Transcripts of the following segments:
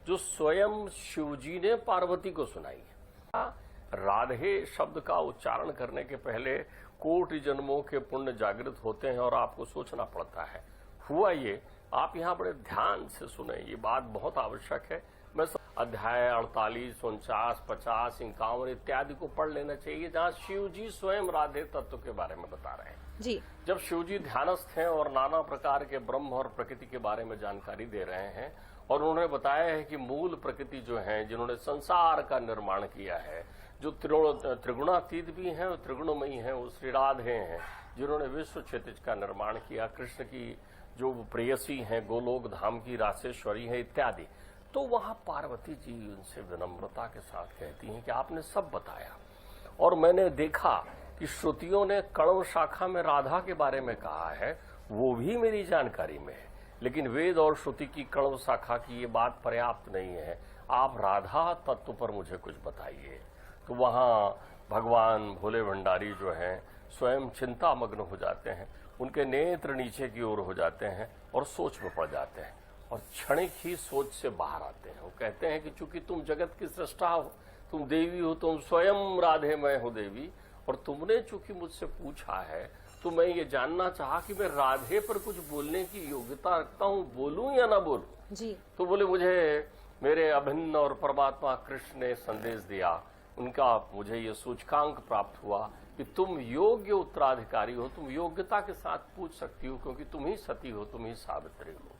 जो स्वयं शिवजी ने पार्वती को सुनाई है। राधे शब्द का उच्चारण करने के पहले कोटि जन्मों के पुण्य जागृत होते हैं और आपको सोचना पड़ता है। हुआ ये, आप यहाँ बड़े ध्यान से सुने, ये बात बहुत आवश्यक है। मैं अध्याय 48, 49, 50, 51 इत्यादि को पढ़ लेना चाहिए, जहाँ शिव जी स्वयं राधे तत्व के बारे में बता रहे हैं जी। जब शिव जी ध्यानस्थ हैं और नाना प्रकार के ब्रह्म और प्रकृति के बारे में जानकारी दे रहे हैं, और उन्होंने बताया है कि मूल प्रकृति जो है, जिन्होंने संसार का निर्माण किया है, जो त्रिगुणातीत भी हैं और त्रिगुणमयी हैं, वो श्री राधे हैं, जिन्होंने विश्व क्षितिज का निर्माण किया, कृष्ण की जो प्रेयसी हैं, गोलोक धाम की रासेश्वरी है इत्यादि। तो वहां पार्वती जी उनसे विनम्रता के साथ कहती हैं कि आपने सब बताया, और मैंने देखा कि श्रुतियों ने कण्व शाखा में राधा के बारे में कहा है, वो भी मेरी जानकारी में है, लेकिन वेद और श्रुति की कण्व शाखा की ये बात पर्याप्त नहीं है। आप राधा तत्व पर मुझे कुछ बताइए। तो वहां भगवान भोले भंडारी जो हैं स्वयं चिंता मग्न हो जाते हैं, उनके नेत्र नीचे की ओर हो जाते हैं और सोच में पड़ जाते हैं, और क्षणिक ही सोच से बाहर आते हैं। वो कहते हैं कि चूंकि तुम जगत की सृष्टा हो, तुम देवी हो, तुम स्वयं राधेमय हो देवी, और तुमने चूंकि मुझसे पूछा है तो मैं ये जानना चाहा कि मैं राधे पर कुछ बोलने की योग्यता रखता हूं, बोलूं या ना बोलूं जी। तो बोले मुझे मेरे अभिन्न और परमात्मा कृष्ण ने संदेश दिया, उनका मुझे ये सूचकांक प्राप्त हुआ कि तुम योग्य उत्तराधिकारी हो, तुम योग्यता के साथ पूछ सकती हो, क्योंकि तुम ही सती हो, तुम ही सावित्री हो।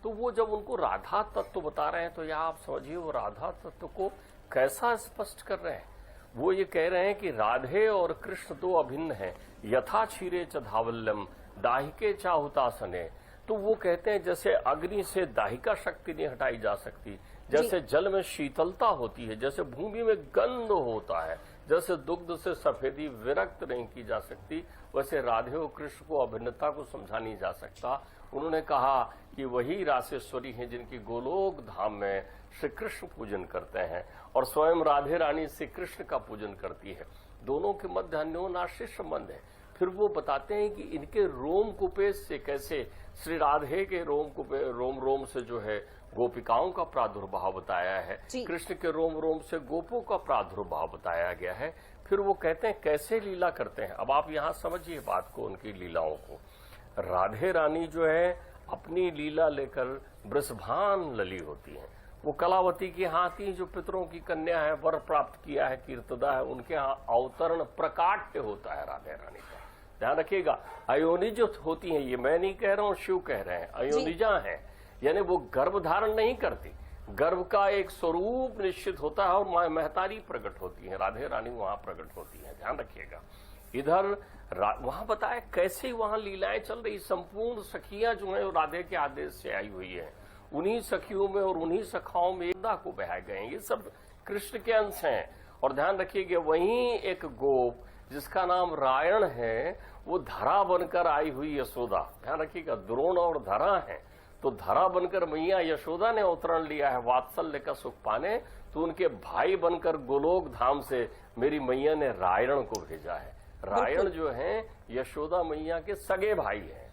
तो वो जब उनको राधा तत्व बता रहे हैं, तो यह आप समझिए वो राधा तत्व को कैसा स्पष्ट कर रहे हैं। वो ये कह रहे हैं कि राधे और कृष्ण दो अभिन्न हैं, यथा क्षीरे च धावल्यम दाहिके च हुतासने। तो वो कहते हैं जैसे अग्नि से दाहिका शक्ति नहीं हटाई जा सकती, जैसे जल में शीतलता होती है, जैसे भूमि में गंध होता है, जैसे दुग्ध से सफेदी विरक्त नहीं की जा सकती, वैसे राधे और कृष्ण को अभिन्नता को समझा नहीं जा सकता। उन्होंने कहा कि वही रासेश्वरी हैं जिनकी गोलोक धाम में श्री कृष्ण पूजन करते हैं, और स्वयं राधे रानी श्री कृष्ण का पूजन करती है। दोनों के मध्य अन्योन्याश्रय संबंध है। फिर वो बताते हैं कि इनके रोम कुपेश से कैसे श्री राधे के रोम से जो है गोपिकाओं का प्रादुर्भाव बताया है, कृष्ण के रोम से गोपों का प्रादुर्भाव बताया गया है। फिर वो कहते हैं कैसे लीला करते हैं। अब आप यहाँ समझिए बात को, उनकी लीलाओं को। राधे रानी जो है अपनी लीला लेकर वृषभान लली होती हैं। वो कलावती की हाथी जो पितरों की कन्या है, वर प्राप्त किया है, कीर्तदा है, उनके यहाँ अवतरण प्रकाट्य होता है राधे रानी का। ध्यान रखिएगा, अयोनिज होती हैं, ये मैं नहीं कह रहा हूँ, शिव कह रहे हैं, अयोनिजा हैं, यानी वो गर्भ धारण नहीं करती, गर्भ का एक स्वरूप निश्चित होता है और महतारी प्रकट होती है, राधे रानी वहां प्रकट होती है। ध्यान रखिएगा। इधर वहां बताया कैसे वहां लीलाएं चल रही। संपूर्ण सखियां जो है राधे के आदेश से आई हुई है, उन्हीं सखियों में और उन्हीं सखाओं में यमुना को बहाए गए हैं। ये सब कृष्ण के अंश हैं। और ध्यान रखिएगा, वहीं एक गोप जिसका नाम रायण है, वो धरा बनकर आई हुई यशोदा। ध्यान रखिएगा, द्रोण और धरा है, तो धरा बनकर मैया यशोदा ने अवतरण लिया है वात्सल्य का सुख पाने, तो उनके भाई बनकर गोलोक धाम से मेरी मैया ने रायण को भेजा है। रायण जो है यशोदा मैया के सगे भाई हैं।